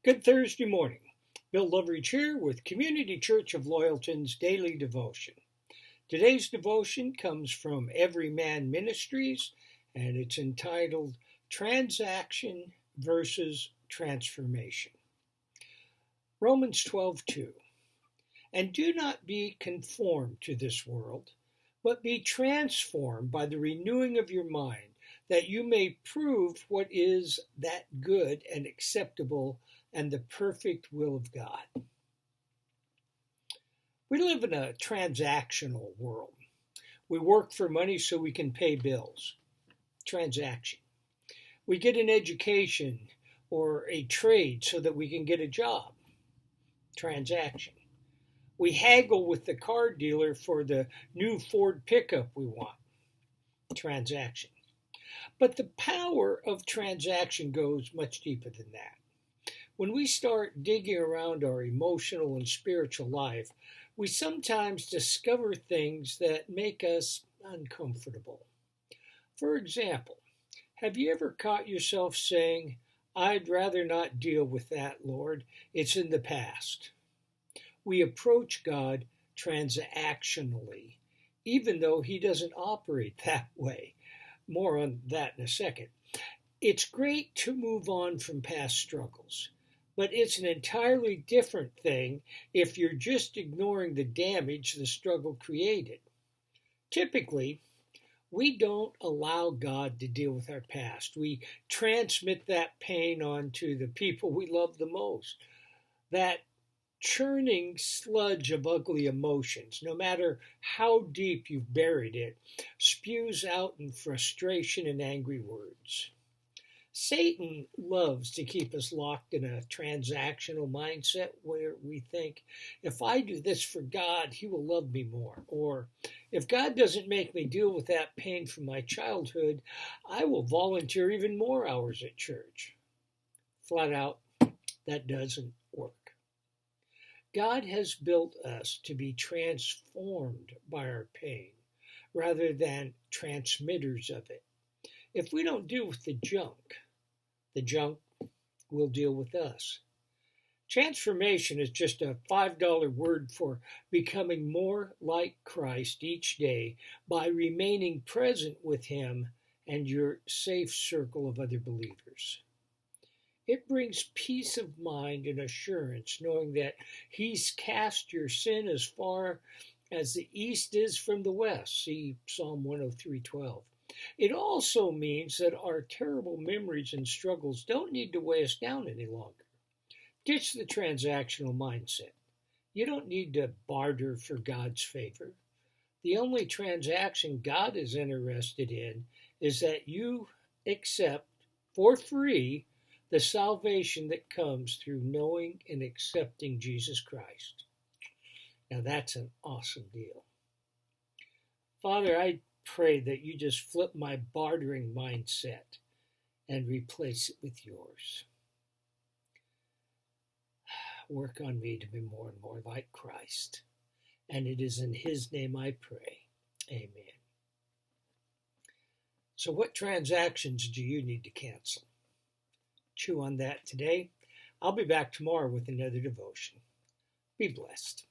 Good Thursday morning. Bill Loveridge here with Community Church of Loyalton's Daily Devotion. Today's devotion comes from Everyman Ministries, and it's entitled Transaction versus Transformation. Romans 12:2. And do not be conformed to this world, but be transformed by the renewing of your mind, that you may prove what is that good and acceptable and the perfect will of God. We live in a transactional world. We work for money so we can pay bills. Transaction. We get an education or a trade so that we can get a job. Transaction. We haggle with the car dealer for the new Ford pickup we want. Transaction. But the power of transaction goes much deeper than that. When we start digging around our emotional and spiritual life, we sometimes discover things that make us uncomfortable. For example, have you ever caught yourself saying, "I'd rather not deal with that, Lord. It's in the past." We approach God transactionally, even though He doesn't operate that way. More on that in a second. It's great to move on from past struggles, but it's an entirely different thing if you're just ignoring the damage the struggle created. Typically, we don't allow God to deal with our past. We transmit that pain onto the people we love the most. That churning sludge of ugly emotions, no matter how deep you've buried it, spews out in frustration and angry words. Satan loves to keep us locked in a transactional mindset where we think, if I do this for God, He will love me more. Or, if God doesn't make me deal with that pain from my childhood, I will volunteer even more hours at church. Flat out, that doesn't work. God has built us to be transformed by our pain rather than transmitters of it. If we don't deal with the junk will deal with us. Transformation is just a $5 word for becoming more like Christ each day by remaining present with Him and your safe circle of other believers. It brings peace of mind and assurance knowing that He's cast your sin as far as the east is from the west. See Psalm 103:12. It also means that our terrible memories and struggles don't need to weigh us down any longer. Ditch the transactional mindset. You don't need to barter for God's favor. The only transaction God is interested in is that you accept for free the salvation that comes through knowing and accepting Jesus Christ. Now that's an awesome deal. Father, I pray that you just flip my bartering mindset and replace it with yours. Work on me to be more and more like Christ. And it is in His name I pray. Amen. So what transactions do you need to cancel? Chew on that today. I'll be back tomorrow with another devotion. Be blessed.